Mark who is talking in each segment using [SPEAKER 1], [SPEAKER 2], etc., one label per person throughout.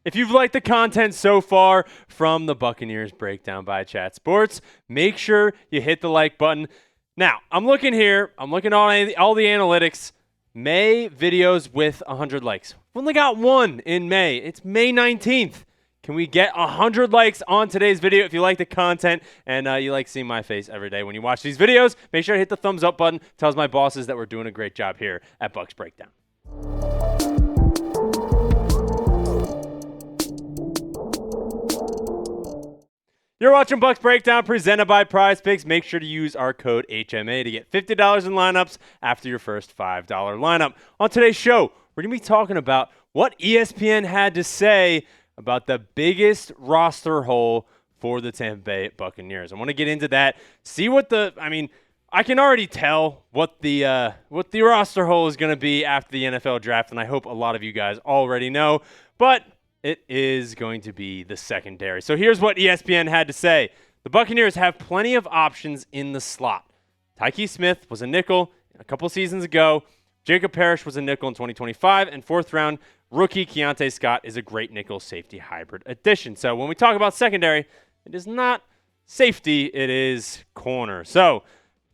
[SPEAKER 1] If you've liked the content so far from the Buccaneers Breakdown by Chat Sports, make sure you hit the like button. Now, I'm looking here. I'm looking at all the analytics. May videos with 100 likes. We only got one in May. It's May 19th. Can we get 100 likes on today's video? If you like the content and you like seeing my face every day when you watch these videos, make sure to hit the thumbs up button. Tells my bosses that we're doing a great job here at Bucs Breakdown. You're watching Bucs Breakdown presented by Prize Picks. Make sure to use our code HMA to get $50 in lineups after your first $5 lineup. On today's show, we're going to be talking about what ESPN had to say about the biggest roster hole for the Tampa Bay Buccaneers. I want to get into that, see what I can already tell what the roster hole is going to be after the NFL draft, and I hope a lot of you guys already know, but it is going to be the secondary. So here's what ESPN had to say. The Buccaneers have plenty of options in the slot. Tyke Smith was a nickel a couple seasons ago. Jacob Parrish was a nickel in 2025. And fourth-round rookie Keontae Scott is a great nickel safety hybrid addition. So when we talk about secondary, it is not safety, it is corner.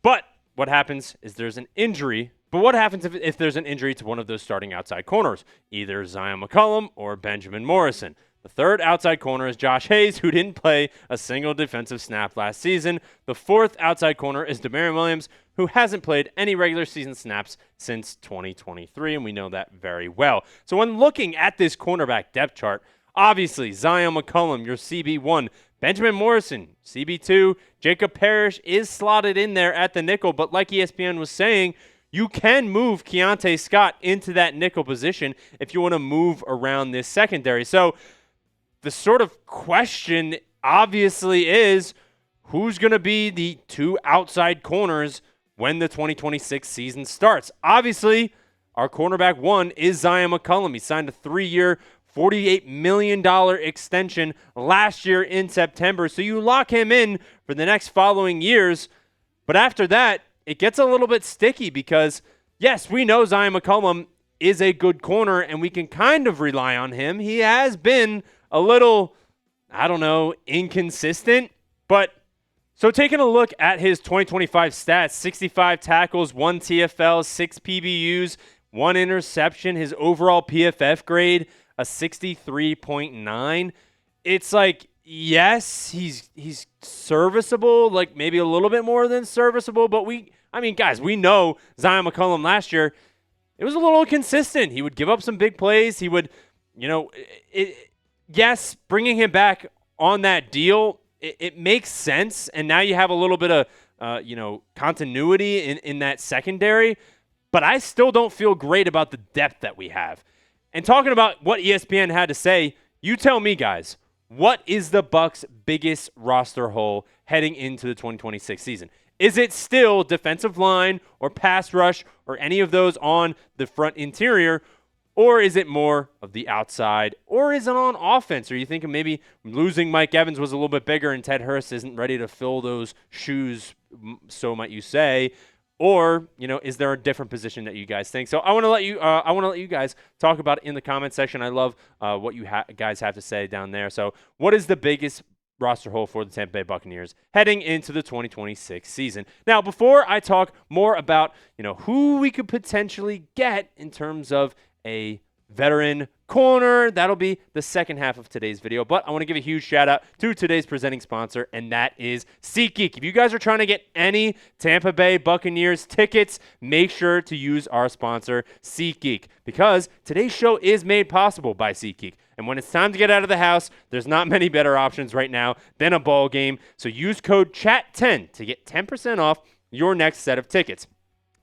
[SPEAKER 1] But what happens is there's an injury. But what happens if there's an injury to one of those starting outside corners, either Zion McCollum or Benjamin Morrison? The third outside corner is Josh Hayes, who didn't play a single defensive snap last season. The fourth outside corner is Damarion Williams, who hasn't played any regular season snaps since 2023, and we know that very well. So when looking at this cornerback depth chart, obviously Zion McCollum, your CB1, Benjamin Morrison, CB2, Jacob Parrish is slotted in there at the nickel, but like ESPN was saying, you can move Keontae Scott into that nickel position if you want to move around this secondary. So the sort of question obviously is, who's going to be the two outside corners when the 2026 season starts? Obviously, our cornerback one is Zion McCollum. He signed a 3-year, $48 million extension last year in September. So you lock him in for the next following years. But after that, it gets a little bit sticky because, yes, we know Zion McCollum is a good corner and we can kind of rely on him. He has been a little, inconsistent. But so taking a look at his 2025 stats, 65 tackles, 1 TFL, 6 PBUs, 1 interception, his overall PFF grade, a 63.9. It's like, yes, he's serviceable, like maybe a little bit more than serviceable, but guys, we know Zion McCollum last year, it was a little inconsistent. He would give up some big plays. He would, yes, bringing him back on that deal, it makes sense, and now you have a little bit of, continuity in that secondary, but I still don't feel great about the depth that we have. And talking about what ESPN had to say, you tell me, guys, what is the Bucs' biggest roster hole heading into the 2026 season? Is it still defensive line or pass rush or any of those on the front interior, or is it more of the outside, or is it on offense? Are you thinking maybe losing Mike Evans was a little bit bigger and Ted Hurst isn't ready to fill those shoes, so might you say? Or, is there a different position that you guys think? So I want to let you guys talk about it in the comment section. I love what you guys have to say down there. So what is the biggest roster hole for the Tampa Bay Buccaneers heading into the 2026 season? Now, before I talk more about, who we could potentially get in terms of a veteran corner, that'll be the second half of today's video. But I want to give a huge shout out to today's presenting sponsor, and that is SeatGeek. If you guys are trying to get any Tampa Bay Buccaneers tickets, make sure to use our sponsor, SeatGeek, because today's show is made possible by SeatGeek. And when it's time to get out of the house, there's not many better options right now than a ball game. So use code CHAT10 to get 10% off your next set of tickets.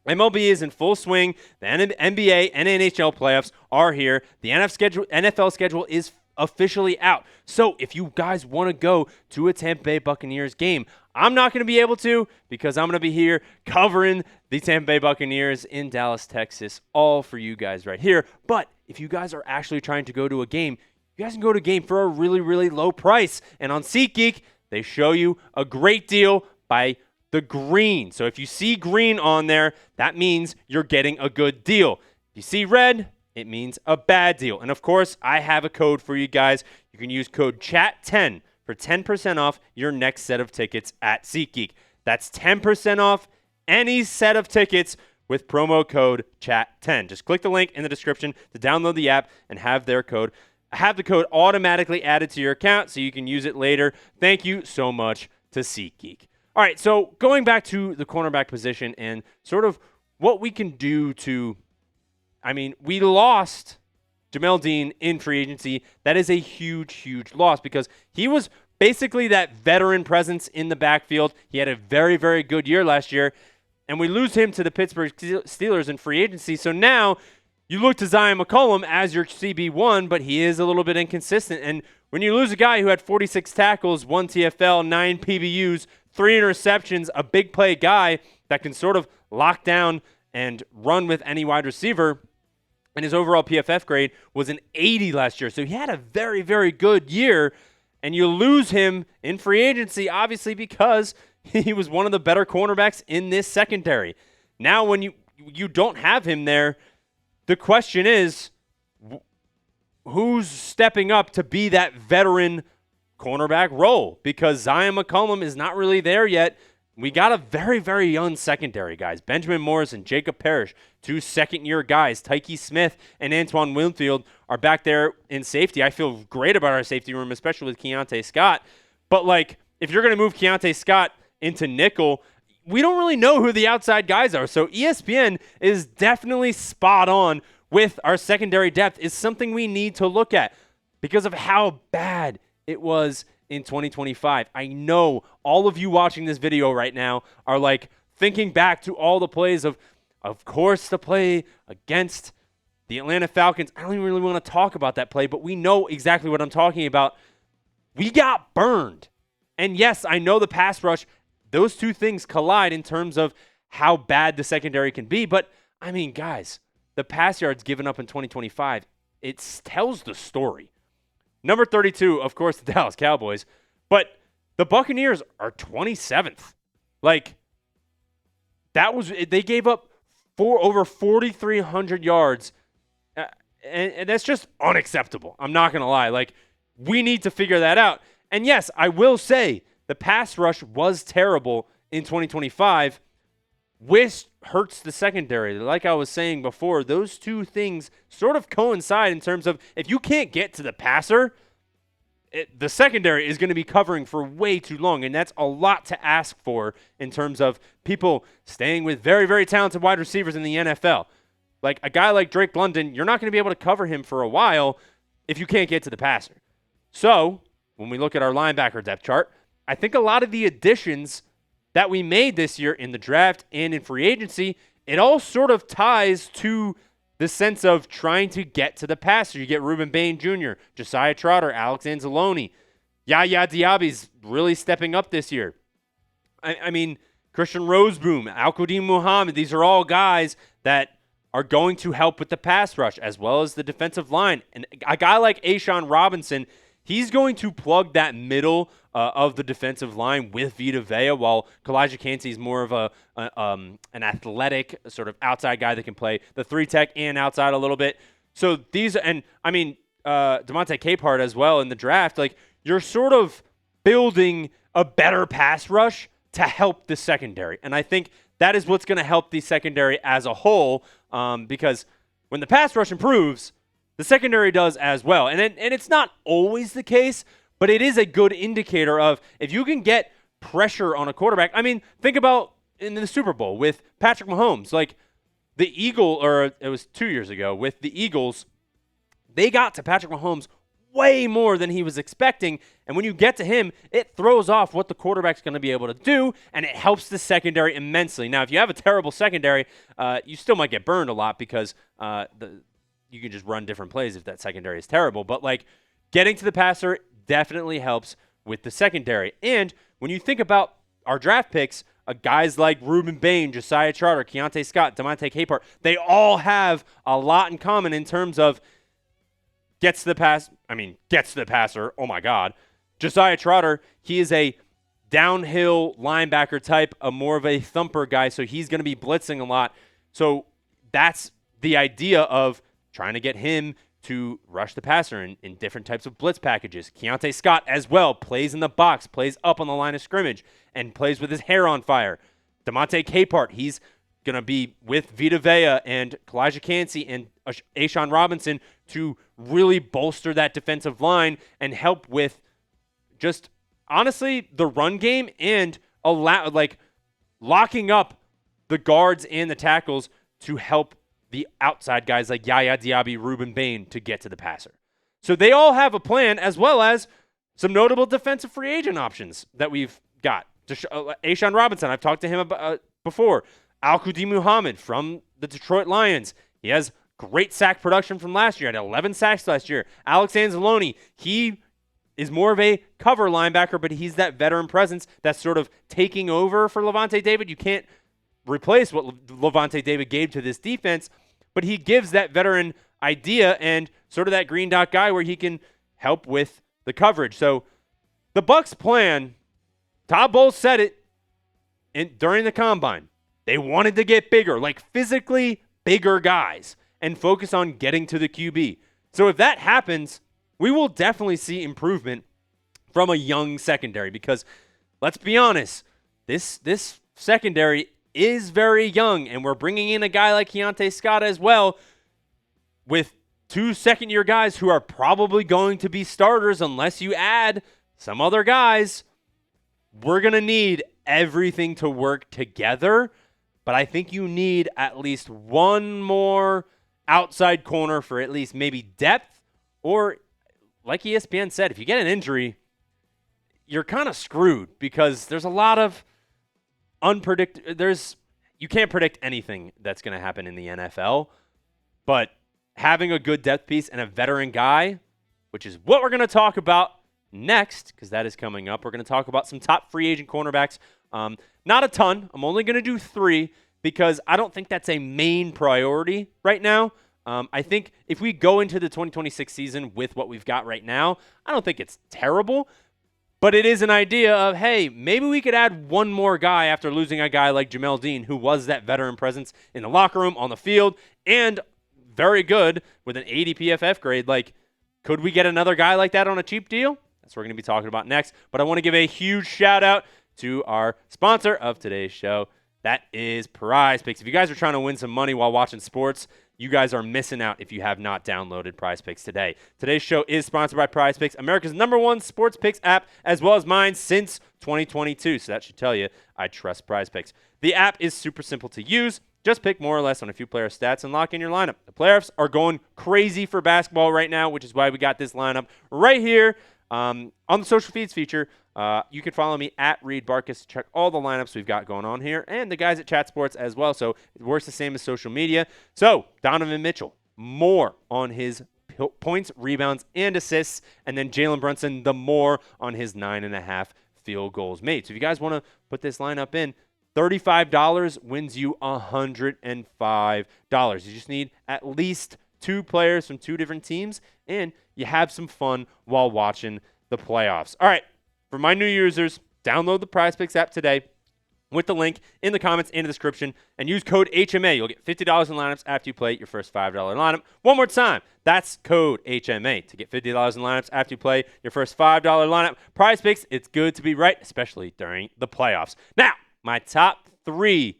[SPEAKER 1] MLB is in full swing. The NBA and NHL playoffs are here. The NFL schedule is officially out. So if you guys want to go to a Tampa Bay Buccaneers game, I'm not going to be able to because I'm going to be here covering the Tampa Bay Buccaneers in Dallas, Texas, all for you guys right here. But if you guys are actually trying to go to a game, you guys can go to a game for a really, really low price. And on SeatGeek, they show you a great deal by the green. So if you see green on there, that means you're getting a good deal. If you see red, it means a bad deal. And of course, I have a code for you guys. You can use code CHAT10 for 10% off your next set of tickets at SeatGeek. That's 10% off any set of tickets with promo code CHAT10. Just click the link in the description to download the app and have the code automatically added to your account so you can use it later. Thank you so much to SeatGeek. All right, so going back to the cornerback position and sort of what we can do we lost Jamel Dean in free agency. That is a huge, huge loss because he was basically that veteran presence in the backfield. He had a very, very good year last year, and we lose him to the Pittsburgh Steelers in free agency. So now you look to Zion McCollum as your CB1, but he is a little bit inconsistent. And when you lose a guy who had 46 tackles, 1 TFL, 9 PBUs, 3 interceptions, a big play guy that can sort of lock down and run with any wide receiver, and his overall PFF grade was an 80 last year. So he had a very, very good year, and you lose him in free agency, obviously, because he was one of the better cornerbacks in this secondary. Now, when you don't have him there, the question is, who's stepping up to be that veteran cornerback role? Because Zion McCollum is not really there yet. We got a very, very young secondary, guys. Benjamin Morris and Jacob Parrish, 2 second-year guys. Tyke Smith and Antoine Winfield are back there in safety. I feel great about our safety room, especially with Keontae Scott. But, if you're going to move Keontae Scott into nickel, we don't really know who the outside guys are. So ESPN is definitely spot on with our secondary depth is something we need to look at because of how bad it was in 2025. I know all of you watching this video right now are thinking back to all the plays of course, the play against the Atlanta Falcons. I don't even really want to talk about that play, but we know exactly what I'm talking about. We got burned. And yes, I know the pass rush, those two things collide in terms of how bad the secondary can be. But, guys, the pass yards given up in 2025, it tells the story. Number 32, of course, the Dallas Cowboys. But the Buccaneers are 27th. They gave up over 4,300 yards. And that's just unacceptable. I'm not going to lie. We need to figure that out. And yes, I will say the pass rush was terrible in 2025, which hurts the secondary. Like I was saying before, those two things sort of coincide in terms of if you can't get to the passer, the secondary is going to be covering for way too long, and that's a lot to ask for in terms of people staying with very, very talented wide receivers in the NFL. A guy like Drake London, you're not going to be able to cover him for a while if you can't get to the passer. So when we look at our linebacker depth chart, I think a lot of the additions that we made this year in the draft and in free agency, it all sort of ties to the sense of trying to get to the passer. You get Reuben Bain Jr., Josiah Trotter, Alex Anzalone. Yaya Diaby's really stepping up this year. Christian Roseboom, Al-Qadim Muhammad, these are all guys that are going to help with the pass rush as well as the defensive line. And a guy like Ashawn Robinson, he's going to plug that middle of the defensive line with Vita Vea, while Kalijah Kancey is more of an athletic sort of outside guy that can play the 3-tech and outside a little bit. So Devontae Capehart as well in the draft. You're sort of building a better pass rush to help the secondary. And I think that is what's going to help the secondary as a whole because when the pass rush improves, the secondary does as well. And it's not always the case, but it is a good indicator of if you can get pressure on a quarterback. Think about in the Super Bowl with Patrick Mahomes. It was 2 years ago with the Eagles, they got to Patrick Mahomes way more than he was expecting. And when you get to him, it throws off what the quarterback's going to be able to do, and it helps the secondary immensely. Now, if you have a terrible secondary, you still might get burned a lot because you can just run different plays if that secondary is terrible. But getting to the passer definitely helps with the secondary. And when you think about our draft picks, guys like Reuben Bain, Josiah Trotter, Keontae Scott, Devontae Capehart, they all have a lot in common in terms of gets to the passer. Oh my God. Josiah Trotter, he is a downhill linebacker type, more of a thumper guy, so he's going to be blitzing a lot. So that's the idea of trying to get him to rush the passer in different types of blitz packages. Keontae Scott as well plays in the box, plays up on the line of scrimmage, and plays with his hair on fire. DeMonte Capehart, he's going to be with Vita Vea and Kalijah Cansey and Ashawn Robinson to really bolster that defensive line and help with just, honestly, the run game and locking up the guards and the tackles to help the outside guys like Yaya Diaby, Reuben Bain to get to the passer. So they all have a plan, as well as some notable defensive free agent options that we've got. Ashawn Robinson, I've talked to him about before. Al-Qudi Muhammad from the Detroit Lions. He has great sack production from last year. He had 11 sacks last year. Alex Anzalone, he is more of a cover linebacker, but he's that veteran presence that's sort of taking over for Levante David. You can't replace what Levante David gave to this defense, but he gives that veteran idea and sort of that green dot guy where he can help with the coverage. So the Bucs plan, Todd Bowles said it during the combine. They wanted to get bigger, like physically bigger guys, and focus on getting to the QB. So if that happens, we will definitely see improvement from a young secondary because, let's be honest, this secondary is very young, and we're bringing in a guy like Keontae Scott as well with 2 second-year guys who are probably going to be starters unless you add some other guys. We're going to need everything to work together, but I think you need at least one more outside corner for at least maybe depth, or like ESPN said, if you get an injury, you're kind of screwed because there's a lot of you can't predict anything that's going to happen in the NFL, but having a good depth piece and a veteran guy, which is what we're going to talk about next, because that is coming up. We're going to talk about some top free agent cornerbacks. Not a ton. I'm only going to do 3 because I don't think that's a main priority right now. I think if we go into the 2026 season with what we've got right now, I don't think it's terrible. But it is an idea of, hey, maybe we could add one more guy after losing a guy like Jamel Dean, who was that veteran presence in the locker room, on the field, and very good with an 80 PFF grade. Like, could we get another guy like that on a cheap deal? That's what we're going to be talking about next. But I want to give a huge shout out to our sponsor of today's show. That is Prize Picks. If you guys are trying to win some money while watching sports, you guys are missing out if you have not downloaded Prize Picks today. Today's show is sponsored by Prize Picks, America's #1 sports picks app, as well as mine since 2022. So that should tell you I trust Prize Picks. The app is super simple to use. Just pick more or less on a few player stats and lock in your lineup. The playoffs are going crazy for basketball right now, which is why we got this lineup right here on the social feeds feature. You can follow me at Reed Barkus to check all the lineups we've got going on here, and the guys at Chat Sports as well. So it works the same as social media. So Donovan Mitchell, more on his points, rebounds, and assists, and then Jalen Brunson, the more on his 9.5 field goals made. So if you guys want to put this lineup in, $35 wins you $105. You just need at least 2 players from 2 different teams, and you have some fun while watching the playoffs. All right. For my new users, download the Prize Picks app today with the link in the comments and the description and use code HMA. You'll get $50 in lineups after you play your first $5 lineup. One more time, that's code HMA to get $50 in lineups after you play your first $5 lineup. Prize Picks, it's good to be right, especially during the playoffs. Now, my top 3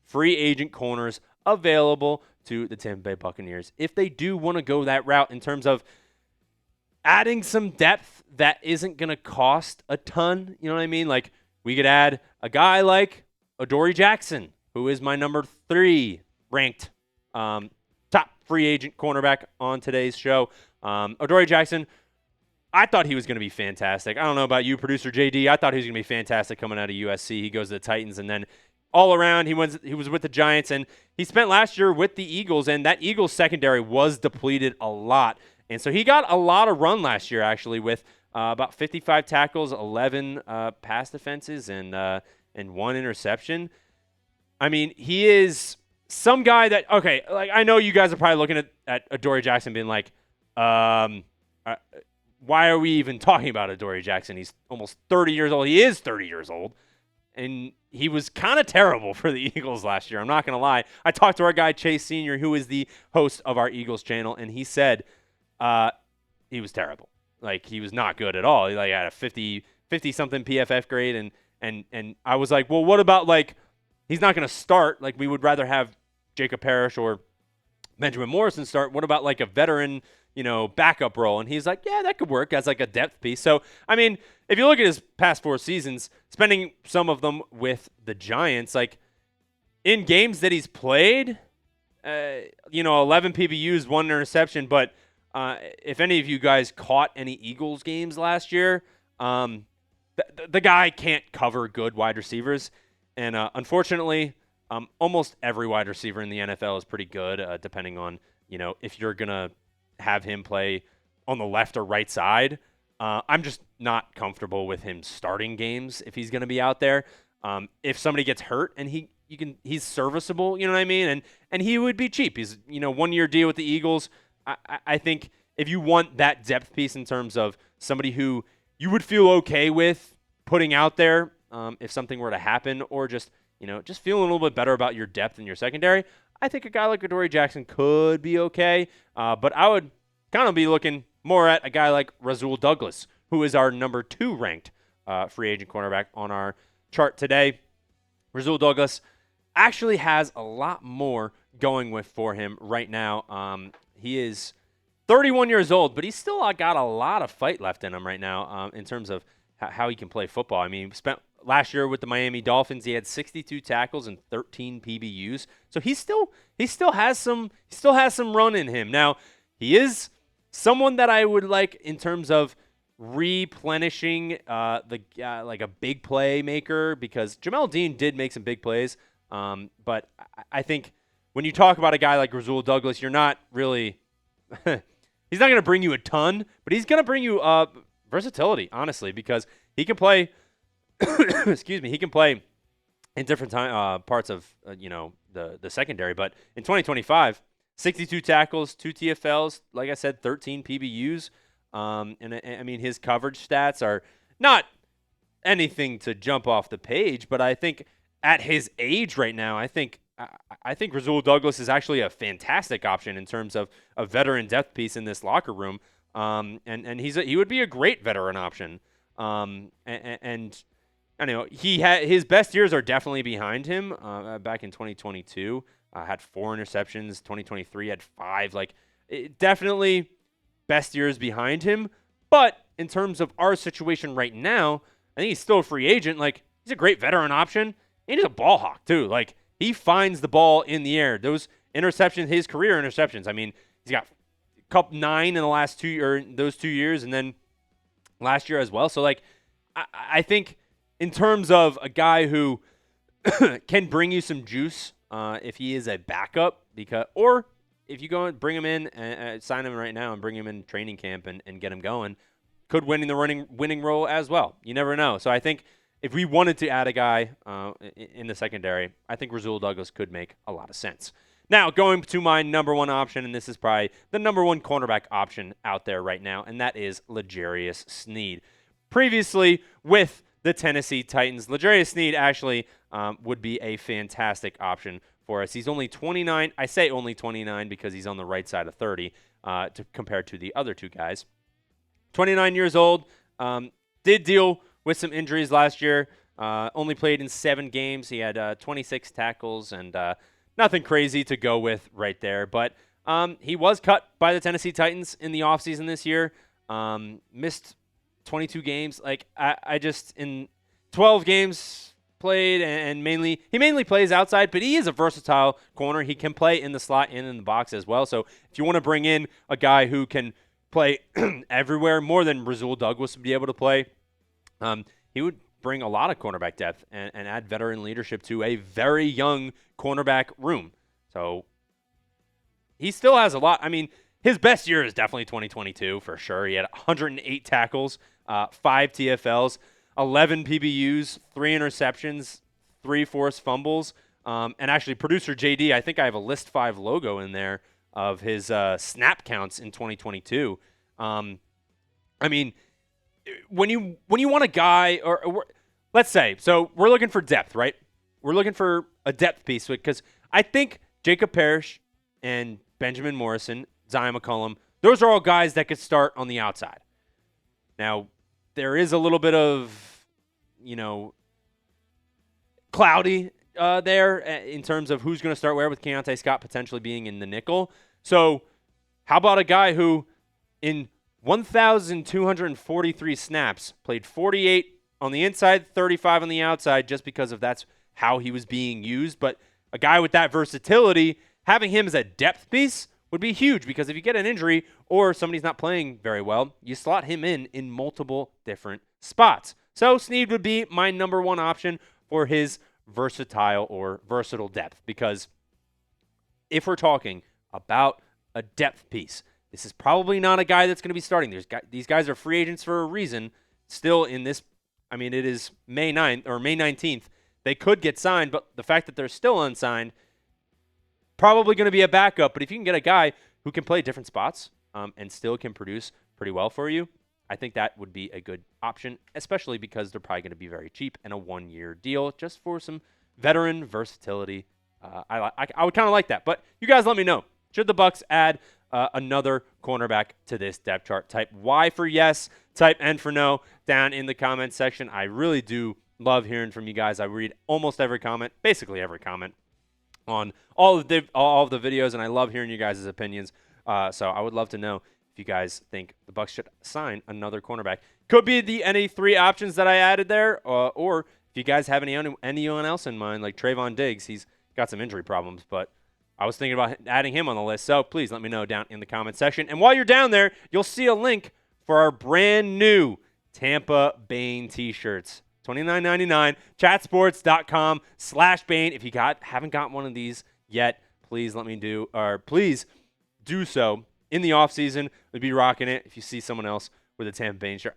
[SPEAKER 1] free agent corners available to the Tampa Bay Buccaneers if they do want to go that route in terms of adding some depth that isn't going to cost a ton. You know what I mean? Like, we could add a guy like Adoree Jackson, who is my number 3 ranked top free agent cornerback on today's show. Adoree Jackson, I thought he was going to be fantastic. I don't know about you, producer JD. I thought he was going to be fantastic coming out of USC. He goes to the Titans, and then all around, he was with the Giants, and he spent last year with the Eagles, and that Eagles secondary was depleted a lot. And so he got a lot of run last year, actually, with about 55 tackles, 11 pass defenses, and 1 interception. I mean, he is some guy that, okay, like I know you guys are probably looking at Adoree Jackson being like, why are we even talking about Adoree Jackson? He's almost 30 years old. He is 30 years old. and he was kind of terrible for the Eagles last year. I'm not going to lie. I talked to our guy Chase Sr., who is the host of our Eagles channel, and he said he was terrible. Like, he was not good at all. He had a 50-something PFF grade, and I was like, well, what about, like, he's not going to start. Like, we would rather have Jacob Parrish or Benjamin Morrison start. What about, like, a veteran, backup role? And he's like, yeah, that could work as, like, a depth piece. So, I mean, if you look at his past 4 seasons, spending some of them with the Giants, like, in games that he's played, 11 PBUs, 1 interception. But if any of you guys caught any Eagles games last year, the guy can't cover good wide receivers. And unfortunately, almost every wide receiver in the NFL is pretty good, depending on, if you're going to have him play on the left or right side. I'm just not comfortable with him starting games if he's going to be out there. If somebody gets hurt and he's serviceable, you know what I mean? And he would be cheap. He's, 1-year deal with the Eagles. I think if you want that depth piece in terms of somebody who you would feel okay with putting out there if something were to happen, or just feeling a little bit better about your depth in your secondary, I think a guy like Adoree Jackson could be okay. But I would kind of be looking more at a guy like Rasul Douglas, who is our number 2 ranked free agent cornerback on our chart today. Rasul Douglas actually has a lot more going for him right now. He is 31 years old, but he's still got a lot of fight left in him right now in terms of how he can play football. I mean, he spent last year with the Miami Dolphins, he had 62 tackles and 13 PBUs. So he still has some run in him. Now, he is someone that I would like in terms of replenishing like a big play maker, because Jamel Dean did make some big plays. But I think when you talk about a guy like Rasul Douglas, you're not really he's not going to bring you a ton, but he's going to bring you versatility, honestly, because he can play he can play in different parts of the secondary. But in 2025, 62 tackles, 2 TFLs, like I said, 13 PBUs. And I mean, his coverage stats are not anything to jump off the page, but I think at his age right now, I think Rasul Douglas is actually a fantastic option in terms of a veteran depth piece in this locker room. And he would be a great veteran option. And I know his best years are definitely behind him. Back in 2022, had 4 interceptions. 2023 had 5. Like, definitely best years behind him. But in terms of our situation right now, I think he's still a free agent. Like, he's a great veteran option. And he's a ball hawk too. Like, he finds the ball in the air. Those interceptions, his career interceptions. I mean, he's got 9 in the last 2 years, and then last year as well. So, like, I think in terms of a guy who can bring you some juice if he is a backup, or if you go and bring him in and sign him right now and bring him in training camp and get him going, could win in the winning role as well. You never know. So I think if we wanted to add a guy in the secondary, I think Rasul Douglas could make a lot of sense. Now, going to my number 1 option, and this is probably the number 1 cornerback option out there right now, and that is L'Jarius Sneed. Previously with the Tennessee Titans, L'Jarius Sneed actually would be a fantastic option for us. He's only 29. I say only 29 because he's on the right side of 30 compared to the other 2 guys. 29 years old, did deal with some injuries last year, only played in 7 games. He had 26 tackles and nothing crazy to go with right there. But he was cut by the Tennessee Titans in the offseason this year, missed 22 games. Like, I just, in 12 games played, and he mainly plays outside, but he is a versatile corner. He can play in the slot and in the box as well. So if you want to bring in a guy who can play everywhere, more than Rasul Douglas would be able to play, he would bring a lot of cornerback depth and add veteran leadership to a very young cornerback room. So he still has a lot. I mean, his best year is definitely 2022 for sure. He had 108 tackles, 5 TFLs, 11 PBUs, 3 interceptions, 3 forced fumbles. And actually, producer JD, I think I have a List 5 logo in there of his snap counts in 2022. I mean, when you want a guy, or let's say, so we're looking for depth, right? We're looking for a depth piece because I think Jacob Parrish and Benjamin Morrison, Zion McCollum, those are all guys that could start on the outside. Now, there is a little bit of, cloudy there in terms of who's going to start where, with Keontae Scott potentially being in the nickel. So how about a guy who in 1,243 snaps played 48 on the inside, 35 on the outside, just because of that's how he was being used. But a guy with that versatility, having him as a depth piece would be huge, because if you get an injury or somebody's not playing very well, you slot him in multiple different spots. So Sneed would be my number one option for his versatile depth, because if we're talking about a depth piece, this is probably not a guy that's going to be starting. These guys are free agents for a reason. Still in this, it is May 9th or May 19th. They could get signed, but the fact that they're still unsigned, probably going to be a backup. But if you can get a guy who can play different spots and still can produce pretty well for you, I think that would be a good option, especially because they're probably going to be very cheap and a one-year deal just for some veteran versatility. I would kind of like that. But you guys let me know. Should the Bucs add another cornerback to this depth chart? Type Y for yes, type N for no down in the comment section. I really do love hearing from you guys. I read almost every comment, basically every comment on all of the videos, and I love hearing you guys' opinions. So I would love to know if you guys think the Bucs should sign another cornerback. Could be any three options that I added there, or if you guys have anyone else in mind, like Trayvon Diggs. He's got some injury problems, but I was thinking about adding him on the list. So please let me know down in the comment section. And while you're down there, you'll see a link for our brand new Tampa Bane t-shirts. $29.99, chatsports.com/Bane. If you haven't got one of these yet, please do so in the offseason. We'd be rocking it if you see someone else with a Tampa Bane shirt.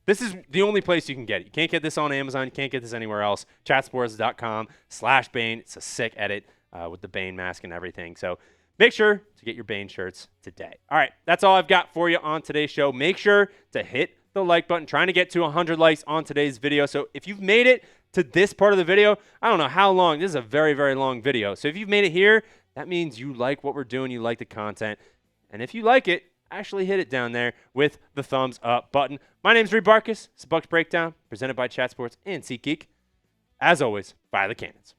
[SPEAKER 1] This is the only place you can get it. You can't get this on Amazon. You can't get this anywhere else. Chatsports.com/Bane. It's a sick edit with the Bane mask and everything. So make sure to get your Bane shirts today. All right, that's all I've got for you on today's show. Make sure to hit the like button. Trying to get to 100 likes on today's video. So if you've made it to this part of the video, I don't know how long. This is a very, very long video. So if you've made it here, that means you like what we're doing. You like the content. And if you like it, actually hit it down there with the thumbs up button. My name's Reed Barkus. It's Bucs Breakdown, presented by Chat Sports and SeatGeek. As always, fire the cannons.